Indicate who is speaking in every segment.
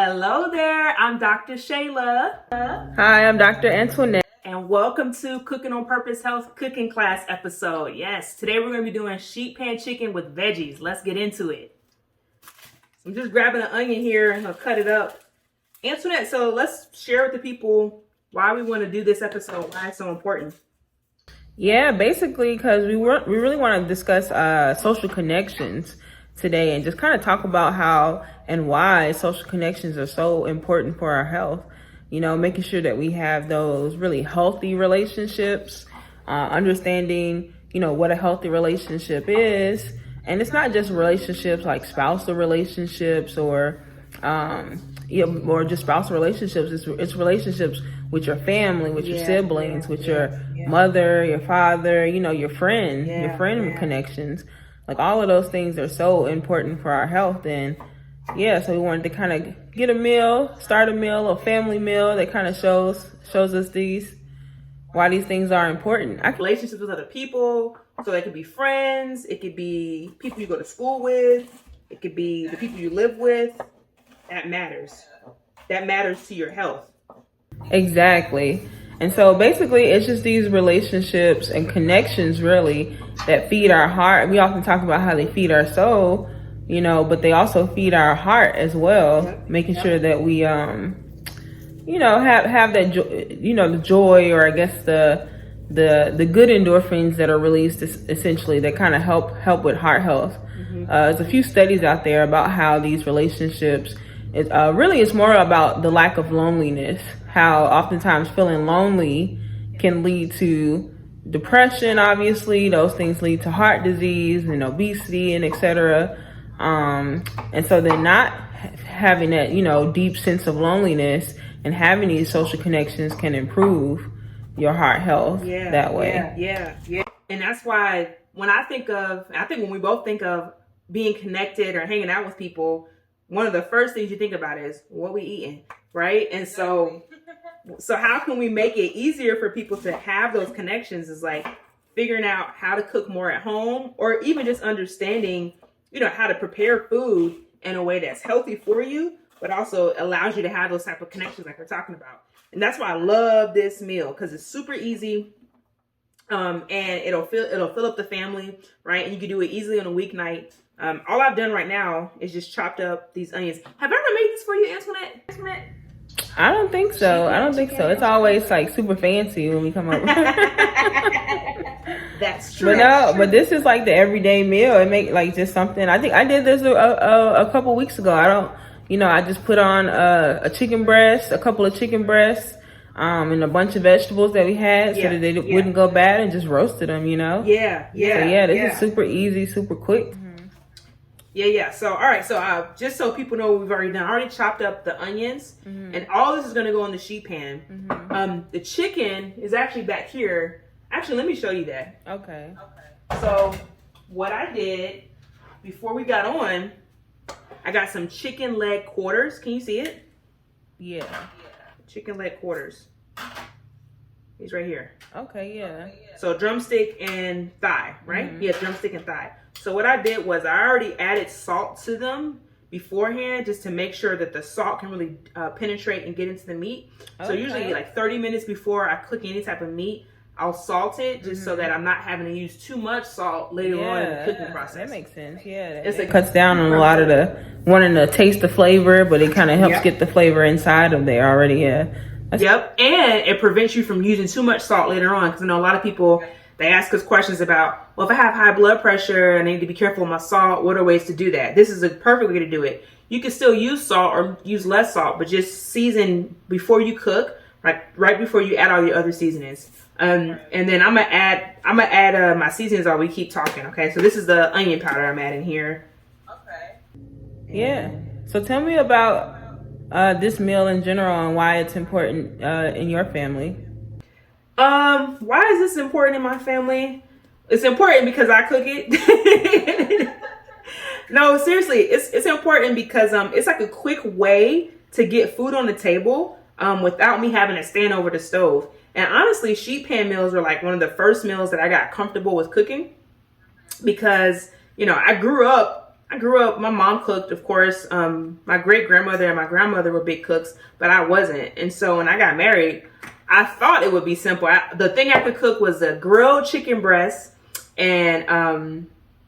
Speaker 1: Hello there, I'm Dr. Shayla.
Speaker 2: Hi, I'm Dr. Antoinette.
Speaker 1: And welcome to Cooking on Purpose Health Cooking Class episode. Yes, today we're going to be doing sheet pan chicken with veggies. Let's get into it. So I'm just grabbing an onion here and I'll cut it up. Antoinette, so let's share with the people why we want to do this episode, why it's so important.
Speaker 2: Yeah, basically because we really want to discuss social connections today and just kind of talk about how and why social connections are so important for our health. You know, making sure that we have those really healthy relationships, understanding, you know, what a healthy relationship is. And it's not just relationships like spousal relationships or just spousal relationships. It's relationships with your family, with your siblings, with your mother, your father, you know, your friend connections. Like all of those things are so important for our health. And so we wanted to kind of start a meal, a family meal that kind of shows us why these things are important.
Speaker 1: Relationships with other people, so they could be friends, it could be people you go to school with, it could be the people you live with. That matters. That matters to your health.
Speaker 2: Exactly. And so basically it's just these relationships and connections really that feed our heart. We often talk about how they feed our soul, you know, but they also feed our heart as well, making sure that we have that the joy, or I guess the good endorphins that are released essentially that kind of help with heart health. There's a few studies out there about how these relationships it's more about the lack of loneliness, how oftentimes feeling lonely can lead to depression. Obviously those things lead to heart disease and obesity and etc. And so they're not having that, you know, deep sense of loneliness, and having these social connections can improve your heart health that way.
Speaker 1: Yeah. And that's why when when we both think of being connected or hanging out with people, one of the first things you think about is what we eating, right? And so how can we make it easier for people to have those connections is like figuring out how to cook more at home, or even just understanding, you know, how to prepare food in a way that's healthy for you, but also allows you to have those type of connections like we're talking about. And that's why I love this meal, because it's super easy. And it'll fill up the family, right? And you can do it easily on a weeknight. All I've done right now is just chopped up these onions. Have I ever made this for you, Antoinette?
Speaker 2: I don't think so. It's always like super fancy when we come up.
Speaker 1: That's true.
Speaker 2: But this is like the everyday meal. It make like just something. I think I did this a couple weeks ago. I just put on a couple of chicken breasts, and a bunch of vegetables that we had, so that they wouldn't go bad, and just roasted them, you know?
Speaker 1: Yeah.
Speaker 2: This is super easy, super quick.
Speaker 1: Yeah. So, all right. So, just so people know what we've already done, I already chopped up the onions, and all this is going to go in the sheet pan. The chicken is actually back here. Actually, let me show you that.
Speaker 2: Okay.
Speaker 1: So, what I did before we got on, I got some chicken leg quarters. Can you see it?
Speaker 2: Yeah.
Speaker 1: Chicken leg quarters. He's right here.
Speaker 2: Okay, yeah.
Speaker 1: So drumstick and thigh, right? Yeah, drumstick and thigh. So what I did was I already added salt to them beforehand, just to make sure that the salt can really penetrate and get into the meat. So usually like 30 minutes before I cook any type of meat, I'll salt it just so that I'm not having to use too much salt later on in the cooking process.
Speaker 2: That makes sense. Yeah, it cuts down on a lot of the wanting to taste the flavor, but it kind of helps get the flavor inside of there already. Yeah.
Speaker 1: And it prevents you from using too much salt later on, because I know a lot of people, they ask us questions about, well, if I have high blood pressure and I need to be careful with my salt, what are ways to do that? This is a perfect way to do it. You can still use salt or use less salt, but just season before you cook, right before you add all your other seasonings. And then I'm gonna add my seasonings while we keep talking. Okay, so this is the onion powder I'm adding here. Okay.
Speaker 2: Yeah. So tell me about this meal in general and why it's important in your family.
Speaker 1: Why is this important in my family? It's important because I cook it. No, seriously, it's important because it's like a quick way to get food on the table without me having to stand over the stove. And honestly, sheet pan meals were like one of the first meals that I got comfortable with cooking, because, you know, I grew up I grew up, my mom cooked, of course. My great grandmother and my grandmother were big cooks, but I wasn't. And so when I got married, I thought it would be simple. The thing I could cook was a grilled chicken breast and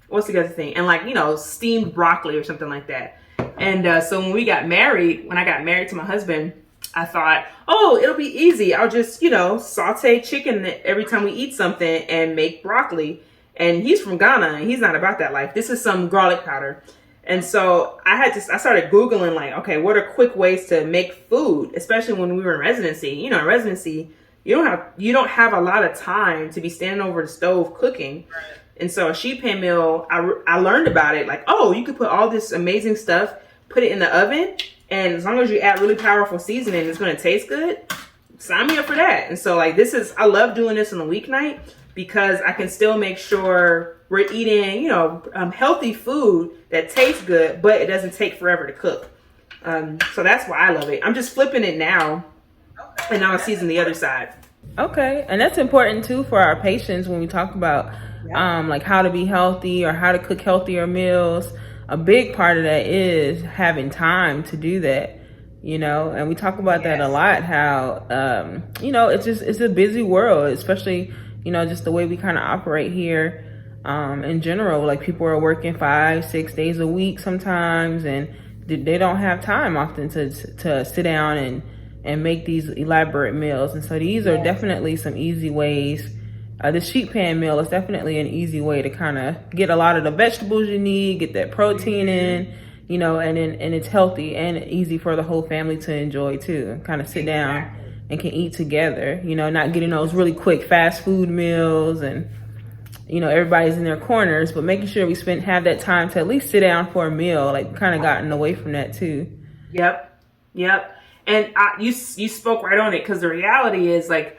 Speaker 1: what's the other thing? And like, you know, steamed broccoli or something like that. And so when I got married to my husband, I thought, oh, it'll be easy. I'll just, you know, saute chicken every time we eat something and make broccoli. And he's from Ghana and he's not about that life. This is some garlic powder. And so I started Googling like, okay, what are quick ways to make food, especially when we were in residency. You know, in residency, you don't have a lot of time to be standing over the stove cooking. Right. And so a sheet pan meal, I learned about it. Like, oh, you could put all this amazing stuff, put it in the oven. And as long as you add really powerful seasoning, it's going to taste good. Sign me up for that. And so like I love doing this on the weeknight because I can still make sure we're eating, you know, healthy food that tastes good, but it doesn't take forever to cook. So that's why I love it. I'm just flipping it now. Okay. And now I season the other side.
Speaker 2: Okay. And that's important too for our patients when we talk about like how to be healthy or how to cook healthier meals. A big part of that is having time to do that, you know, and we talk about that a lot, how, you know, it's a busy world, especially, you know, just the way we kind of operate here in general. Like people are working 5-6 days a week sometimes, and they don't have time often to sit down and make these elaborate meals. And so these are definitely some easy ways. The sheet pan meal is definitely an easy way to kind of get a lot of the vegetables you need, get that protein in, you know, and it's healthy and easy for the whole family to enjoy too. Kind of sit down and can eat together, you know, not getting those really quick fast food meals and, you know, everybody's in their corners, but making sure we have that time to at least sit down for a meal. Like kind of gotten away from that too.
Speaker 1: Yep. And you spoke right on it, because the reality is like,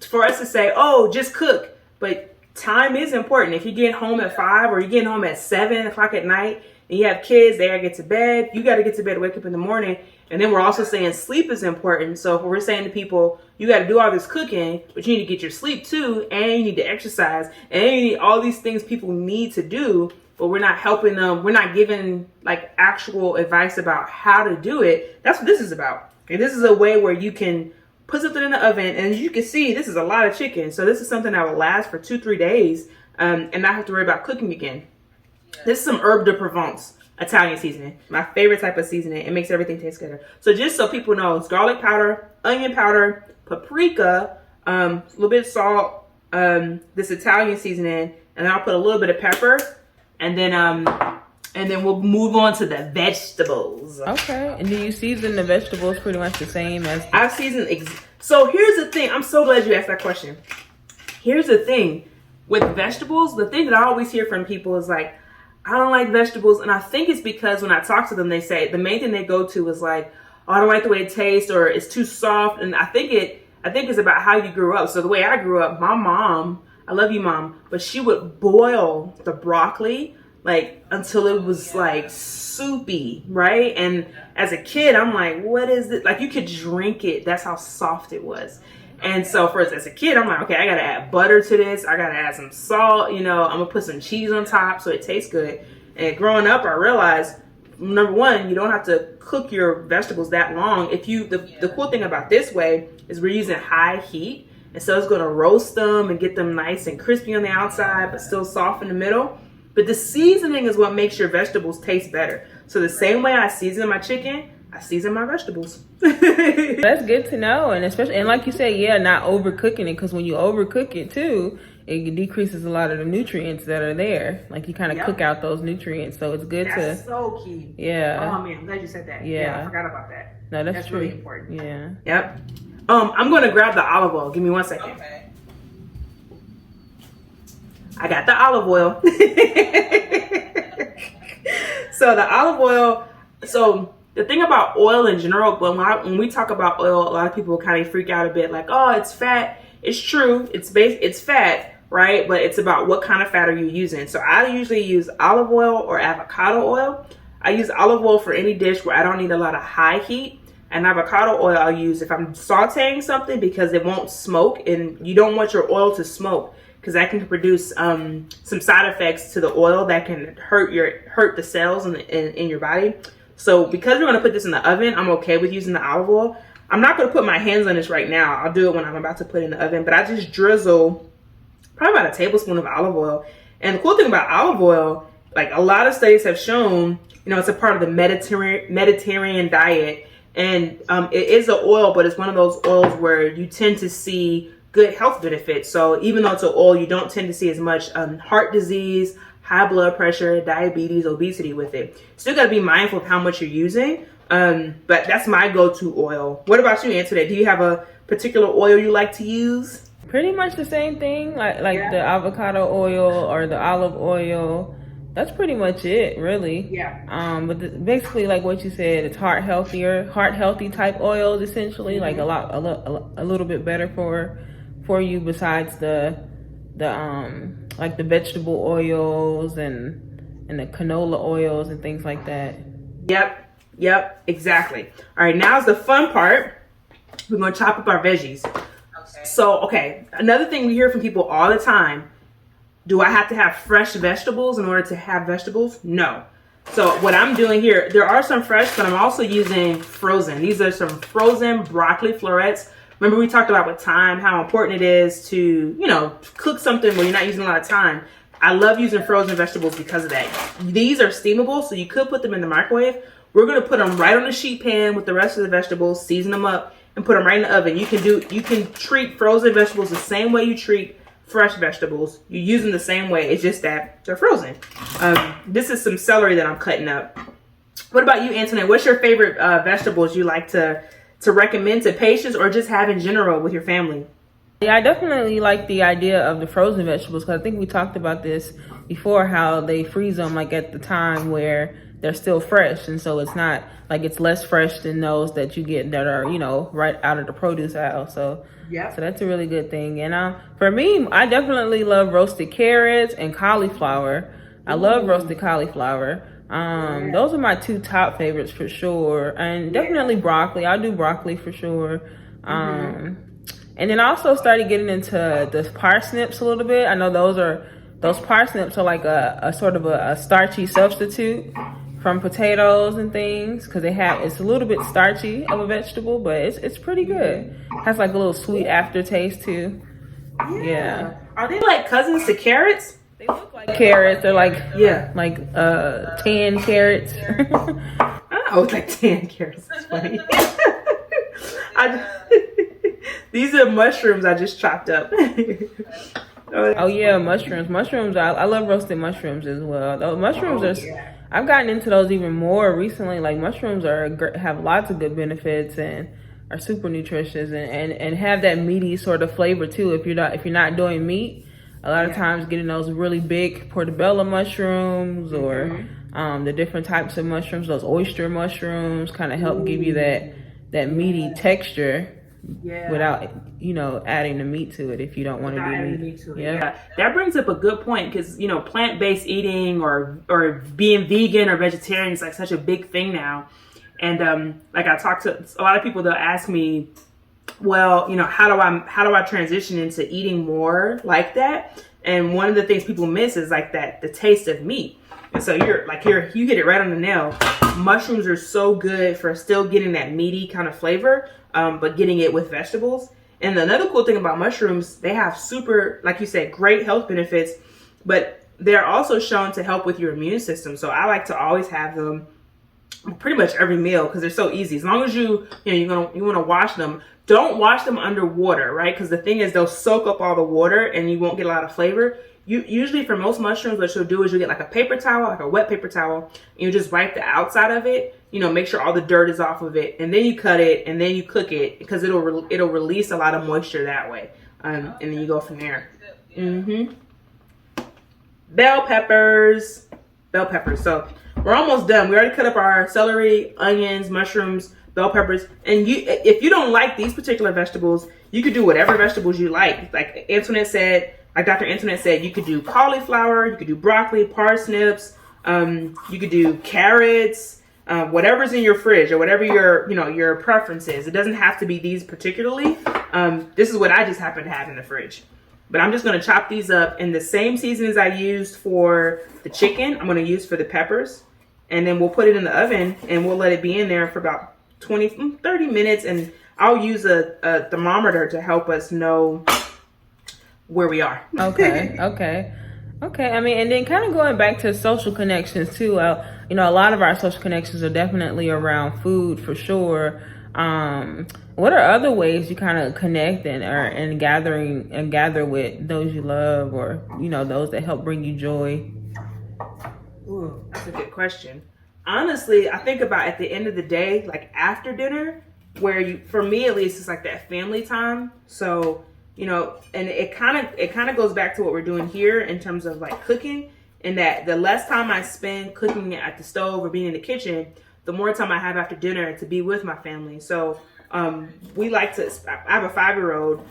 Speaker 1: for us to say, oh, just cook, but time is important. If you get home at 5 or you're getting home at 7 o'clock at night and you have kids, they gotta get to bed, you got to get to bed, wake up in the morning. And then we're also saying sleep is important. So if we're saying to people, you got to do all this cooking, but you need to get your sleep too, and you need to exercise, and you need all these things people need to do, but we're not helping them. We're not giving like actual advice about how to do it. That's what this is about. And this is a way where you can put something in the oven, and as you can see, this is a lot of chicken. So this is something that will last for 2-3 days and not have to worry about cooking again. Yeah. This is some herb de Provence Italian seasoning. My favorite type of seasoning. It makes everything taste better. So just so people know, it's garlic powder, onion powder, paprika, a little bit of salt, this Italian seasoning, and then I'll put a little bit of pepper, and then we'll move on to the vegetables.
Speaker 2: Okay. And do you season the vegetables pretty much the same as?
Speaker 1: I've seasoned. So here's the thing. I'm so glad you asked that question. Here's the thing. With vegetables, the thing that I always hear from people is like, I don't like vegetables. And I think it's because when I talk to them, they say the main thing they go to is like, oh, I don't like the way it tastes, or it's too soft. And I think it's about how you grew up. So the way I grew up, my mom, I love you, Mom, but she would boil the broccoli like until it was like soupy, right? And as a kid, I'm like, what is it? Like you could drink it. That's how soft it was. And so as a kid, I'm like, okay, I gotta add butter to this. I gotta add some salt, you know, I'm gonna put some cheese on top so it tastes good. And growing up, I realized, number one, you don't have to cook your vegetables that long. The cool thing about this way is we're using high heat. And so it's gonna roast them and get them nice and crispy on the outside, but still soft in the middle. But the seasoning is what makes your vegetables taste better. So the same way I season my chicken, I season my vegetables.
Speaker 2: That's good to know. And especially, and like you said, not overcooking it, because when you overcook it too, it decreases a lot of the nutrients that are there. Like you kind of cook out those nutrients. So it's good
Speaker 1: That's so key.
Speaker 2: Yeah.
Speaker 1: Oh man, I'm glad you said that. Yeah, I forgot about that.
Speaker 2: No, that's true.
Speaker 1: Really important.
Speaker 2: Yeah.
Speaker 1: Yep. I'm going to grab the olive oil. Give me 1 second. Okay. I got the olive oil. So the olive oil, so the thing about oil in general, when we talk about oil, a lot of people kind of freak out a bit like, oh, it's fat. It's true. It's fat, right? But it's about what kind of fat are you using. So I usually use olive oil or avocado oil. I use olive oil for any dish where I don't need a lot of high heat. And avocado oil I'll use if I'm sauteing something, because it won't smoke, and you don't want your oil to smoke. because that can produce some side effects to the oil that can hurt the cells in your body. So because we're going to put this in the oven, I'm okay with using the olive oil. I'm not going to put my hands on this right now. I'll do it when I'm about to put it in the oven, but I just drizzle probably about a tablespoon of olive oil. And the cool thing about olive oil, like a lot of studies have shown, you know, it's a part of the Mediterranean diet. And it is an oil, but it's one of those oils where you tend to see good health benefits. So even though it's an oil, you don't tend to see as much heart disease, high blood pressure, diabetes, obesity with it. Still got to be mindful of how much you're using. But that's my go-to oil. What about you, Antoinette? Do you have a particular oil you like to use?
Speaker 2: Pretty much the same thing, like the avocado oil or the olive oil. That's pretty much it, really.
Speaker 1: Yeah.
Speaker 2: But basically, like what you said, it's heart healthy type oils, essentially, like a little bit better for you, besides the like the vegetable oils and the canola oils and things like that.
Speaker 1: Yep, exactly. All right, now's the fun part. We're gonna chop up our veggies. Okay, another thing we hear from people all the time: do I have to have fresh vegetables in order to have vegetables? No. So what I'm doing here, there are some fresh, but I'm also using frozen. These are some frozen broccoli florets. Remember we talked about with thyme, how important it is to, you know, cook something where you're not using a lot of time. I love using frozen vegetables because of that. These are steamable, so you could put them in the microwave. We're gonna put them right on the sheet pan with the rest of the vegetables, season them up, and put them right in the oven. You can treat frozen vegetables the same way you treat fresh vegetables. You use them the same way. It's just that they're frozen. This is some celery that I'm cutting up. What about you, Antoinette? What's your favorite vegetables you like to recommend to patients or just have in general with your family?
Speaker 2: Yeah, I definitely like the idea of the frozen vegetables, because I think we talked about this before, how they freeze them like at the time where they're still fresh, and so it's not like, it's less fresh than those that you get that are, you know, right out of the produce aisle. So yeah, so that's a really good thing. And for me, I definitely love roasted carrots and cauliflower. I love roasted cauliflower. Those are my two top favorites for sure, and definitely broccoli. I'll do broccoli for sure. And then I also started getting into the parsnips a little bit. I know those parsnips are like a sort of a starchy substitute from potatoes and things, because it's a little bit starchy of a vegetable, but it's pretty good. Has like a little sweet aftertaste too. Yeah.
Speaker 1: Are they like cousins to carrots?
Speaker 2: They look like carrots. They're like tan carrots.
Speaker 1: Oh, it's like tan carrots. That's funny. These are mushrooms I just chopped up.
Speaker 2: Oh yeah, mushrooms. I love roasted mushrooms as well. Those mushrooms I've gotten into those even more recently. Like mushrooms have lots of good benefits and are super nutritious and have that meaty sort of flavor too. If you're not doing meat, a lot of times getting those really big portobello mushrooms or the different types of mushrooms, those oyster mushrooms, kind of help give you that meaty texture. Without, you know, adding the meat to it if you don't want to do meat.
Speaker 1: Yeah, that brings up a good point, because, you know, plant-based eating or being vegan or vegetarian is like such a big thing now. And like I talked to a lot of people, they'll ask me, well, you know, how do I transition into eating more like that? And one of the things people miss is like the taste of meat. And so you hit it right on the nail. Mushrooms are so good for still getting that meaty kind of flavor, but getting it with vegetables. And another cool thing about mushrooms, they have super, like you said, great health benefits, but they're also shown to help with your immune system. So I like to always have them pretty much every meal, because they're so easy. As long as you want to wash them, don't wash them under water, right? Because the thing is, they'll soak up all the water and you won't get a lot of flavor. Usually for most mushrooms, what you'll do is you'll get like a paper towel, like a wet paper towel, and you just wipe the outside of it, you know, make sure all the dirt is off of it, and then you cut it and then you cook it, because it'll release a lot of moisture that way, and then you go from there. Bell peppers. So we're almost done. We already cut up our celery, onions, mushrooms, bell peppers, and if you don't like these particular vegetables, you could do whatever vegetables you like. Like Dr. Antoinette said, you could do cauliflower, you could do broccoli, parsnips, you could do carrots, whatever's in your fridge or whatever your preference is. It doesn't have to be these particularly. This is what I just happen to have in the fridge. But I'm just going to chop these up in the same seasonings I used for the chicken. I'm going to use for the peppers. And then we'll put it in the oven and we'll let it be in there for about 30 minutes. And I'll use a thermometer to help us know where we are.
Speaker 2: Okay. I mean, and then kind of going back to social connections too. You know, a lot of our social connections are definitely around food for sure. What are other ways you kind of connect and gather with those you love, or you know, those that help bring you joy?
Speaker 1: Ooh, that's a good question. Honestly, I think about at the end of the day, like after dinner, for me at least, it's like that family time. So, you know, and it kind of goes back to what we're doing here in terms of like cooking, and that the less time I spend cooking at the stove or being in the kitchen, the more time I have after dinner to be with my family. So, we like to, I have a 5-year-old.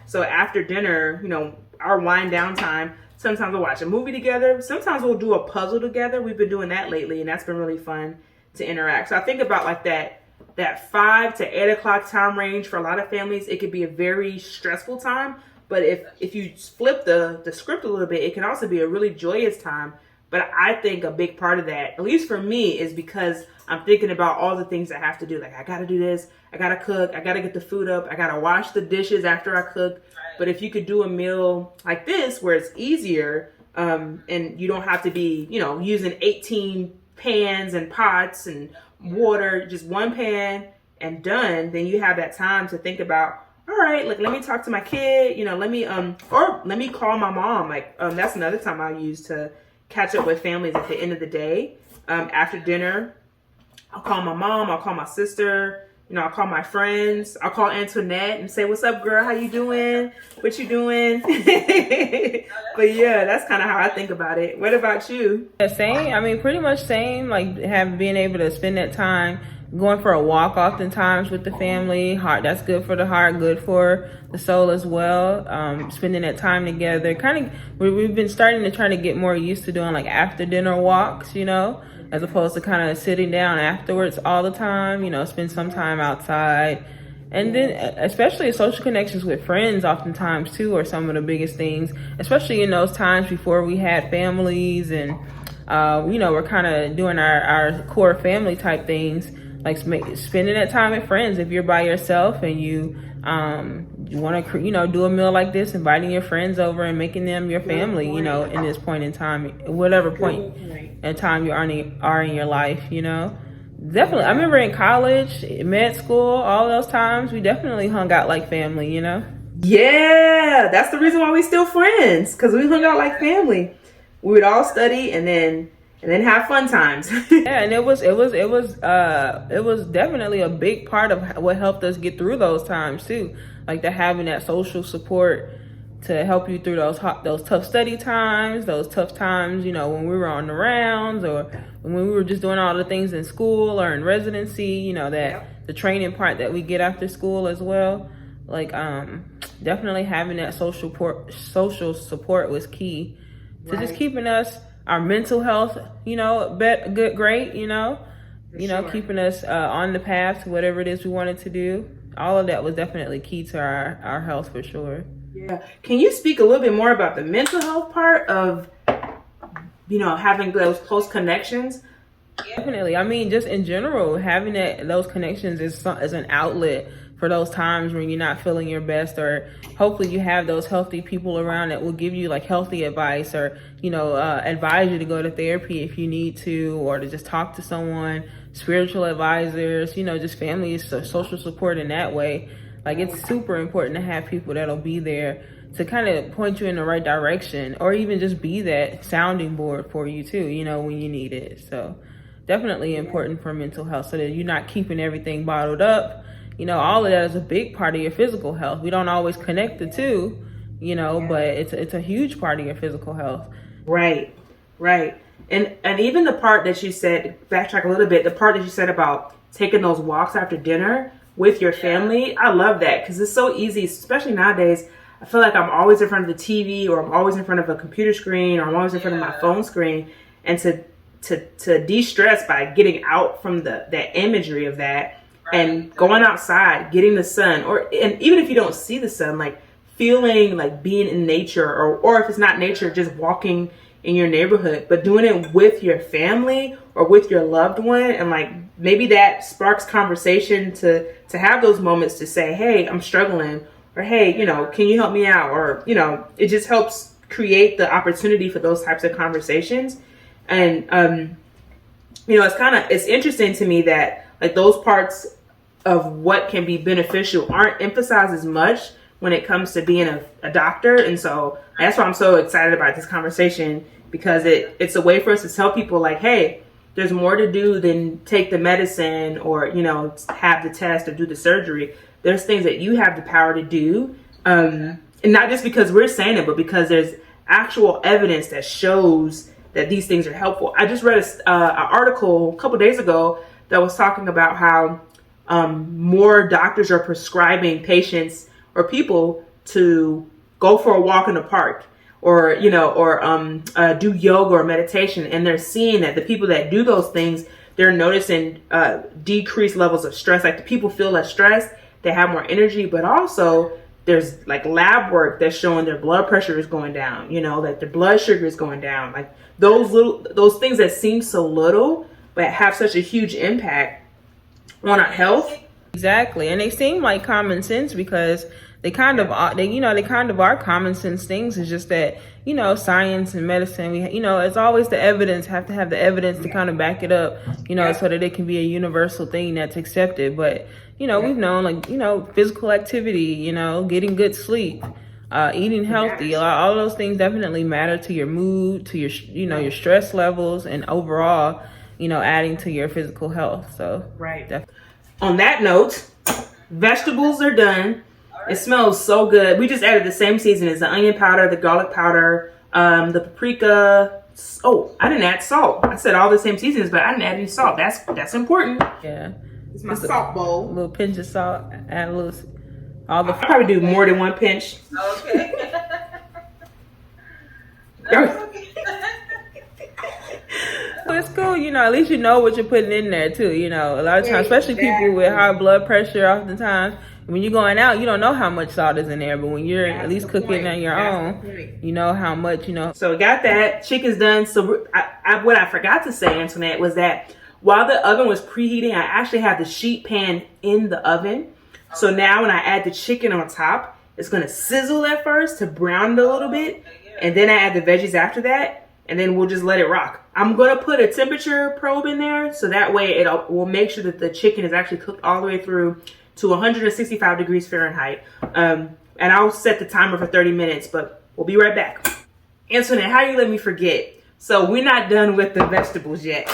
Speaker 1: So after dinner, you know, our wind down time, sometimes we'll watch a movie together. Sometimes we'll do a puzzle together. We've been doing that lately, and that's been really fun to interact. So I think about like that 5 to 8 o'clock time range for a lot of families. It could be a very stressful time, but if you flip the script a little bit, it can also be a really joyous time. But I think a big part of that, at least for me, is because I'm thinking about all the things I have to do. Like, I got to do this. I got to cook. I got to get the food up. I got to wash the dishes after I cook. But if you could do a meal like this where it's easier, and you don't have to be, you know, using 18 pans and pots and water, just one pan and done, then you have that time to think about, all right, like, let me talk to my kid, you know, let me call my mom. Like, that's another time I use to catch up with families at the end of the day. After dinner, I'll call my mom, I'll call my sister, you know, I'll call my friends, I'll call Antoinette and say, what's up, girl? How you doing? What you doing? But yeah, that's kind of how I think about it. What about you?
Speaker 2: Yeah, same. I mean, pretty much same. Like being able to spend that time going for a walk, oftentimes with the family. That's good for the heart, good for the soul as well. Spending that time together. Kind of, we've been starting to try to get more used to doing like after dinner walks, you know, as opposed to kind of sitting down afterwards all the time. You know, spend some time outside. And then especially social connections with friends oftentimes too are some of the biggest things, especially in those times before we had families and, you know, we're kind of doing our core family type things, like spending that time with friends. If you're by yourself and you want to, you know, do a meal like this, inviting your friends over and making them your family, you know, in this point in time, whatever point in time you are in your life, you know. Definitely. I remember in college, med school, all those times, we definitely hung out like family, you know?
Speaker 1: Yeah, that's the reason why we still friends, because we hung out like family. We would all study and then have fun times.
Speaker 2: Yeah, and it was definitely a big part of what helped us get through those times too. Like having that social support to help you through those tough study times, those tough times, you know, when we were on the rounds or when we were just doing all the things in school or in residency, you know, the training part that we get after school as well. Like, definitely having that social support was key to just keeping our mental health, you know, great, you know, keeping us on the path to whatever it is we wanted to do. All of that was definitely key to our health for sure.
Speaker 1: Yeah. Can you speak a little bit more about the mental health part of, you know, having those close connections?
Speaker 2: Definitely. I mean, just in general, having those connections is an outlet for those times when you're not feeling your best, or hopefully you have those healthy people around that will give you like healthy advice, or, you know, advise you to go to therapy if you need to, or to just talk to someone, spiritual advisors, you know, just families, so social support in that way. Like, it's super important to have people that'll be there to kind of point you in the right direction, or even just be that sounding board for you too, you know, when you need it. So definitely important for mental health, so that you're not keeping everything bottled up. You know, all of that is a big part of your physical health. We don't always connect the two, you know, but it's a huge part of your physical health.
Speaker 1: Right. And even the part that you said, backtrack a little bit, the part that you said about taking those walks after dinner with your family, I love that, because it's so easy, especially nowadays. I feel like I'm always in front of the TV, or I'm always in front of a computer screen, or I'm always in front of my phone screen. And to de-stress by getting out from that imagery of that, and going outside, getting the sun, and even if you don't see the sun, like feeling like being in nature, or if it's not nature, just walking in your neighborhood, but doing it with your family or with your loved one. And like maybe that sparks conversation to have those moments to say, hey, I'm struggling, or hey, you know, can you help me out? Or, you know, it just helps create the opportunity for those types of conversations. And you know, it's interesting to me that like those parts of what can be beneficial aren't emphasized as much when it comes to being a doctor. And so that's why I'm so excited about this conversation, because it's a way for us to tell people like, hey, there's more to do than take the medicine or, you know, have the test or do the surgery. There's things that you have the power to do. And not just because we're saying it, but because there's actual evidence that shows that these things are helpful. I just read an article a couple days ago that was talking about how more doctors are prescribing patients or people to go for a walk in the park, or, you know, or do yoga or meditation. And they're seeing that the people that do those things, they're noticing decreased levels of stress. Like the people feel less stressed, they have more energy, but also there's like lab work that's showing their blood pressure is going down, you know, that their blood sugar is going down. Like those things that seem so little, but have such a huge impact on our health.
Speaker 2: Exactly. And they seem like common sense because they kind of are common sense things. It's just that, you know, science and medicine, it's always the evidence, have to have the evidence to kind of back it up, you know, so that it can be a universal thing that's accepted. But, you know, we've known, like, you know, physical activity, you know, getting good sleep, eating healthy, all those things definitely matter to your mood, to your, you know, your stress levels, and overall, you know, adding to your physical health. So,
Speaker 1: right. On that note, vegetables are done. It smells so good. We just added the same seasoning as the onion powder, the garlic powder, the paprika. Oh, I didn't add salt. I said all the same seasonings, but I didn't add any salt. That's important.
Speaker 2: Yeah.
Speaker 1: It's my salt bowl.
Speaker 2: A little pinch of salt. Add a little.
Speaker 1: I'll probably do more than one pinch.
Speaker 3: Okay.
Speaker 2: Well, it's cool, you know, at least you know what you're putting in there too, you know. A lot of times, especially people with high blood pressure, oftentimes, when you're going out, you don't know how much salt is in there, but when you're at least cooking on your own, you know how much, you know.
Speaker 1: So we got that. Chicken's done. So what I forgot to say, Antoinette, was that while the oven was preheating, I actually have the sheet pan in the oven. So now when I add the chicken on top, it's going to sizzle at first to brown it a little bit. And then I add the veggies after that. And then we'll just let it rock. I'm going to put a temperature probe in there, so that way it will make sure that the chicken is actually cooked all the way through to 165 degrees Fahrenheit. And I'll set the timer for 30 minutes, but we'll be right back. Antoinette, how you let me forget? So we're not done with the vegetables yet.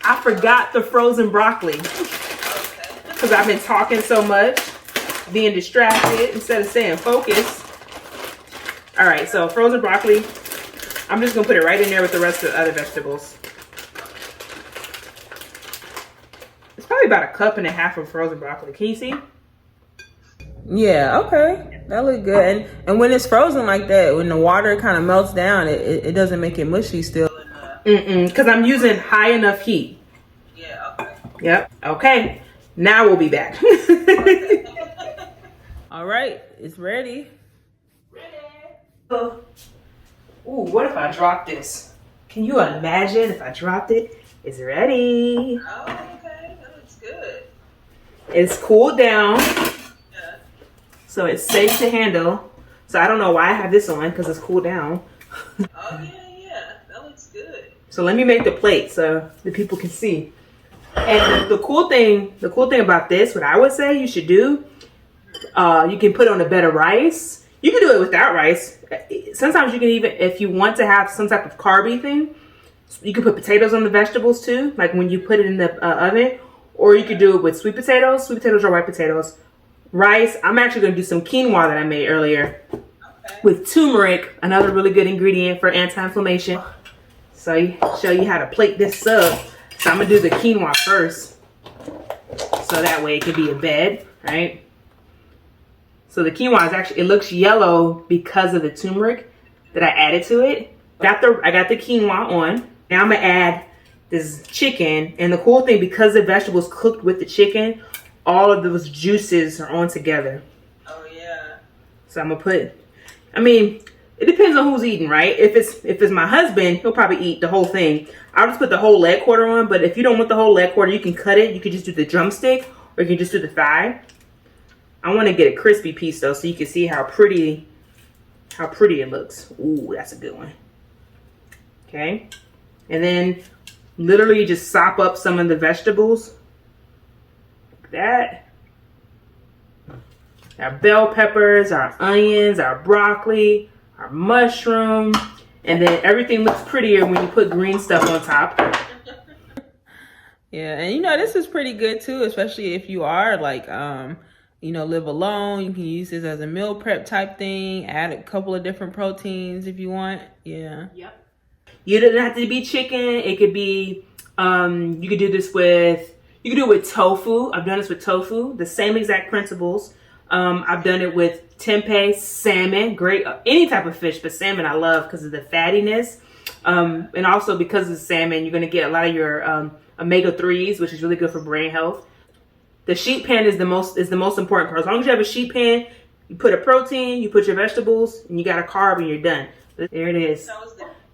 Speaker 1: I forgot the frozen broccoli because I've been talking so much, being distracted instead of staying focused. All right, so frozen broccoli. I'm just gonna put it right in there with the rest of the other vegetables. It's probably about 1.5 cups of frozen broccoli. Can you see?
Speaker 2: Yeah, okay. That look good. And when it's frozen like that, when the water kind of melts down, it doesn't make it mushy still.
Speaker 1: Because I'm using high enough heat.
Speaker 3: Yeah, okay.
Speaker 1: Yep. Okay. Now we'll be back.
Speaker 2: All right, it's ready.
Speaker 1: Ooh, what if I drop this? Can you imagine if I dropped it? It's ready.
Speaker 3: Oh, okay. That looks good.
Speaker 1: It's cooled down,
Speaker 3: Yeah.
Speaker 1: so it's safe to handle. So I don't know why I have this on, because it's cooled down.
Speaker 3: Oh, yeah. That looks good.
Speaker 1: So let me make the plate so the people can see. And the cool thing about this, what I would say you should do, you can put on a bed of rice. You can do it without rice. Sometimes you can even, if you want to have some type of carby thing, you can put potatoes on the vegetables too, like when you put it in the oven. Or you could do it with sweet potatoes or white potatoes. Rice, I'm actually going to do some quinoa that I made earlier.
Speaker 3: Okay.
Speaker 1: With turmeric, another really good ingredient for anti-inflammation. So I show you how to plate this up. So I'm going to do the quinoa first. So that way it can be in bed, right? So the quinoa is actually, it looks yellow because of the turmeric that I added to it. I got the quinoa on. Now I'm gonna add this chicken. And the cool thing, because the vegetables cooked with the chicken, all of those juices are on together.
Speaker 3: Oh, yeah.
Speaker 1: So I'm gonna put I mean, it depends on who's eating, right? If it's my husband, he'll probably eat the whole thing. I'll just put the whole leg quarter on, but if you don't want the whole leg quarter, you can cut it. You can just do the drumstick, or you can just do the thigh. I want to get a crispy piece though, so you can see how pretty it looks. Ooh, that's a good one. Okay. And then literally just sop up some of the vegetables. Like that. Our bell peppers, our onions, our broccoli, our mushroom, and then everything looks prettier when you put green stuff on top.
Speaker 2: Yeah, and this is pretty good too, especially if you are like live alone. You can use this as a meal prep type thing, add a couple of different proteins if you want. Yeah.
Speaker 1: Yep. You don't have to be chicken. It could be you could do this with tofu. I've done this with tofu, the same exact principles. I've done it with tempeh, salmon, great, any type of fish, but salmon I love because of the fattiness. And also because of salmon, you're going to get a lot of your omega-3s, which is really good for brain health. The sheet pan is the most important part. As long as you have a sheet pan, you put a protein, you put your vegetables, and you got a carb, and you're done. There it is.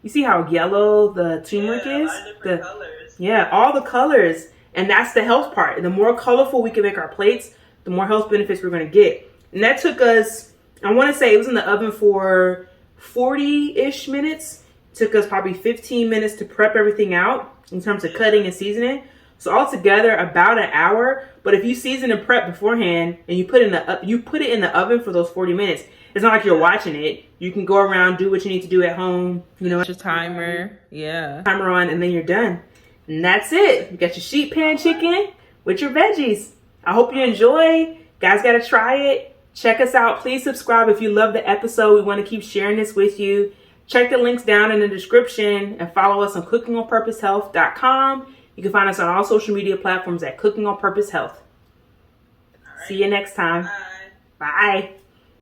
Speaker 1: You see how yellow the turmeric is?
Speaker 3: Colors.
Speaker 1: Yeah, all the colors. And that's the health part. The more colorful we can make our plates, the more health benefits we're going to get. And that took us, I want to say it was in the oven for 40-ish minutes. It took us probably 15 minutes to prep everything out in terms of cutting and seasoning. So altogether about an hour. But if you season and prep beforehand and you put it in the oven for those 40 minutes, it's not like you're watching it. You can go around, do what you need to do at home.
Speaker 2: Your timer. Yeah.
Speaker 1: Timer on, and then you're done. And that's it. You got your sheet pan chicken with your veggies. I hope you enjoy. Guys, got to try it. Check us out. Please subscribe if you love the episode. We want to keep sharing this with you. Check the links down in the description and follow us on cookingonpurposehealth.com. You can find us on all social media platforms at Cooking on Purpose Health. Right. See you next time.
Speaker 3: Bye.
Speaker 1: Bye.